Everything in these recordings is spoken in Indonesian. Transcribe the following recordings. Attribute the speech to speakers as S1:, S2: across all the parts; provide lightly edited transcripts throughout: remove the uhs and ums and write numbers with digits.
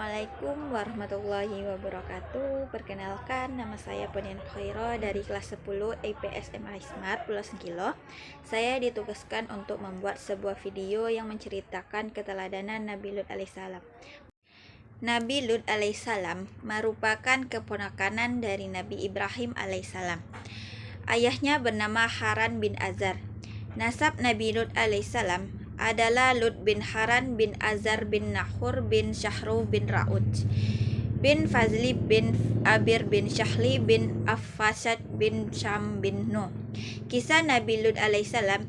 S1: Assalamualaikum warahmatullahi wabarakatuh. Perkenalkan, nama saya Ponian Khaira dari kelas 10 IPS MI Smart Pulau Sengkilo. Saya ditugaskan untuk membuat sebuah video yang menceritakan keteladanan Nabi Lut alaihissalam. Nabi Lut alaihissalam merupakan keponakan dari Nabi Ibrahim alaihissalam. Ayahnya bernama Haran bin Azar. Nasab Nabi Lut alaihissalam adalah Lut bin Haran bin Azar bin Nahur bin Syahru bin Ra'ud bin Fazli bin Abir bin Syahli bin Affasad bin Syam bin Nuh. Kisah Nabi Lut alaihissalam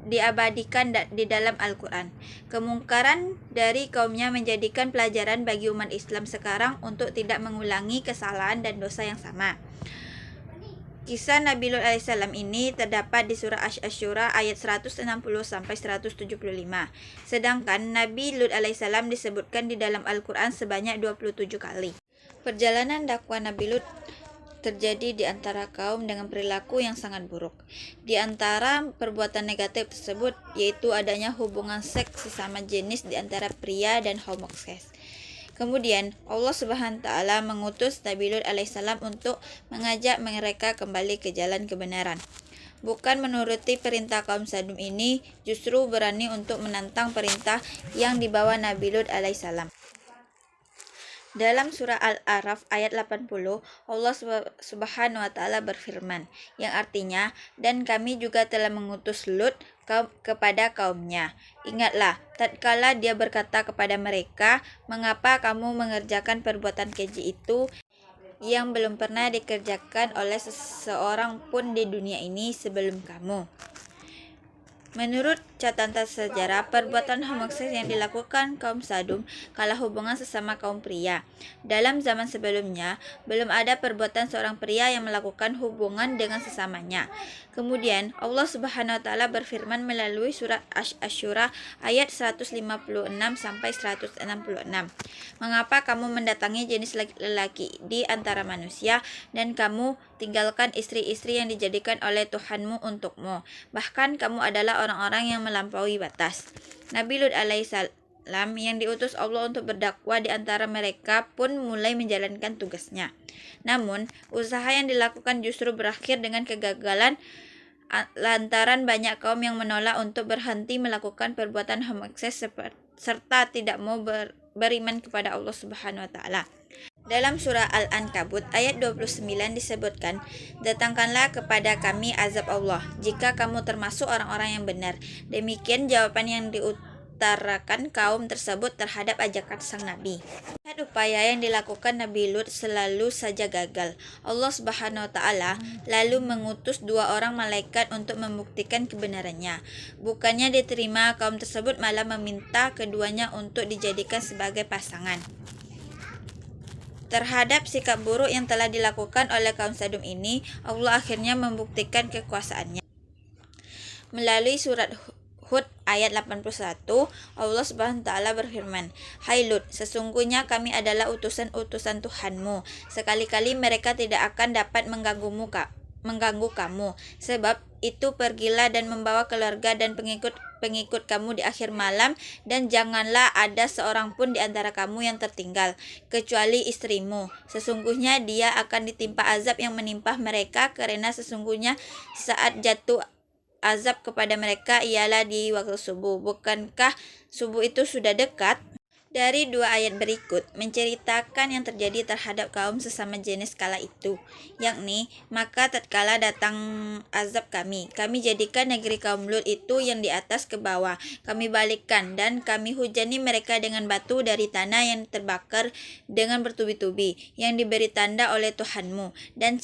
S1: diabadikan di dalam Al-Quran. Kemungkaran dari kaumnya menjadikan pelajaran bagi umat Islam sekarang untuk tidak mengulangi kesalahan dan dosa yang sama. Kisah Nabi Lut alaihissalam ini terdapat di surah Asy-Syura ayat 160-175. Sedangkan Nabi Lut alaihissalam disebutkan di dalam Al-Quran sebanyak 27 kali. Perjalanan dakwah Nabi Lut terjadi di antara kaum dengan perilaku yang sangat buruk. Di antara perbuatan negatif tersebut yaitu adanya hubungan seks sesama jenis di antara pria dan homoseks. Kemudian Allah Subhanahu wa taala mengutus Nabi Lut alaihissalam untuk mengajak mereka kembali ke jalan kebenaran. Bukan menuruti perintah kaum Sadum ini, justru berani untuk menantang perintah yang dibawa Nabi Lut alaihissalam. Dalam surah Al-A'raf ayat 80, Allah Subhanahu wa taala berfirman, yang artinya, dan kami juga telah mengutus Lut kepada kaumnya. Ingatlah, tatkala dia berkata kepada mereka, mengapa kamu mengerjakan perbuatan keji itu yang belum pernah dikerjakan oleh seseorang pun di dunia ini sebelum kamu. Menurut catatan sejarah, perbuatan homoseks yang dilakukan kaum Sadum kalah hubungan sesama kaum pria. Dalam zaman sebelumnya, belum ada perbuatan seorang pria yang melakukan hubungan dengan sesamanya. Kemudian, Allah Subhanahu wa taala berfirman melalui surat Asy-Syura ayat 156-166. Mengapa kamu mendatangi jenis lelaki di antara manusia dan kamu tinggalkan istri-istri yang dijadikan oleh Tuhanmu untukmu? Bahkan kamu adalah orang-orang yang melampaui batas. Nabi Lut alaihissalam yang diutus Allah untuk berdakwah di antara mereka pun mulai menjalankan tugasnya. Namun, usaha yang dilakukan justru berakhir dengan kegagalan lantaran banyak kaum yang menolak untuk berhenti melakukan perbuatan homoseks serta tidak mau beriman kepada Allah Subhanahu wa taala. Dalam surah Al-Ankabut ayat 29 disebutkan, datangkanlah kepada kami azab Allah jika kamu termasuk orang-orang yang benar. Demikian jawaban yang diutarakan kaum tersebut terhadap ajakan sang Nabi. Lihat upaya yang dilakukan Nabi Lut selalu saja gagal. Allah Subhanahu wa taala lalu mengutus 2 orang malaikat untuk membuktikan kebenarannya. Bukannya diterima, kaum tersebut malah meminta keduanya untuk dijadikan sebagai pasangan. Terhadap sikap buruk yang telah dilakukan oleh kaum Sadum ini, Allah akhirnya membuktikan kekuasaannya. Melalui surat Hud ayat 81, Allah Subhanahu wa taala berfirman, "Hai Lut, sesungguhnya kami adalah utusan-utusan Tuhanmu. Sekali-kali mereka tidak akan dapat mengganggu kamu. Sebab itu pergilah dan membawa keluarga dan pengikut kamu di akhir malam, dan janganlah ada seorang pun di antara kamu yang tertinggal, kecuali istrimu. Sesungguhnya dia akan ditimpa azab yang menimpa mereka, karena sesungguhnya saat jatuh azab kepada mereka ialah di waktu subuh. Bukankah subuh itu sudah dekat?" Dari 2 ayat berikut menceritakan yang terjadi terhadap kaum sesama jenis kala itu, yakni, maka tatkala datang azab kami jadikan negeri kaum Lut itu yang di atas ke bawah, kami balikkan dan kami hujani mereka dengan batu dari tanah yang terbakar dengan bertubi-tubi, yang diberi tanda oleh Tuhanmu, dan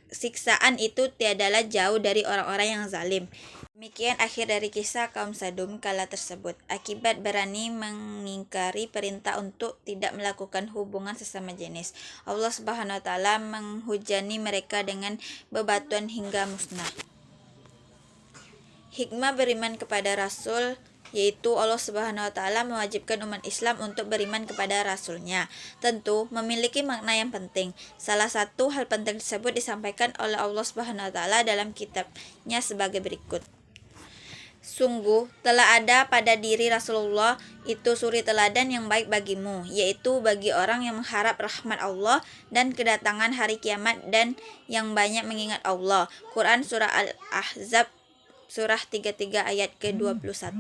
S1: siksaan itu tiadalah jauh dari orang-orang yang zalim. Demikian akhir dari kisah kaum Sadum kala tersebut, akibat berani mengingkari perintah untuk tidak melakukan hubungan sesama jenis. Allah Subhanahu wa taala menghujani mereka dengan bebatuan hingga musnah. Hikmah beriman kepada Rasul, yaitu Allah Subhanahu wa taala mewajibkan umat Islam untuk beriman kepada Rasulnya. Tentu memiliki makna yang penting. Salah satu hal penting tersebut disampaikan oleh Allah Subhanahu wa taala dalam kitabnya sebagai berikut. Sungguh telah ada pada diri Rasulullah itu suri teladan yang baik bagimu, yaitu bagi orang yang mengharap rahmat Allah dan kedatangan hari kiamat dan yang banyak mengingat Allah. Quran Surah Al-Ahzab Surah 33 ayat ke-21.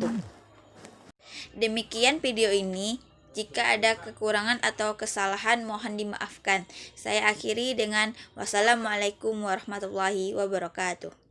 S1: Demikian video ini. Jika ada kekurangan atau kesalahan mohon dimaafkan. Saya akhiri dengan wassalamualaikum warahmatullahi wabarakatuh.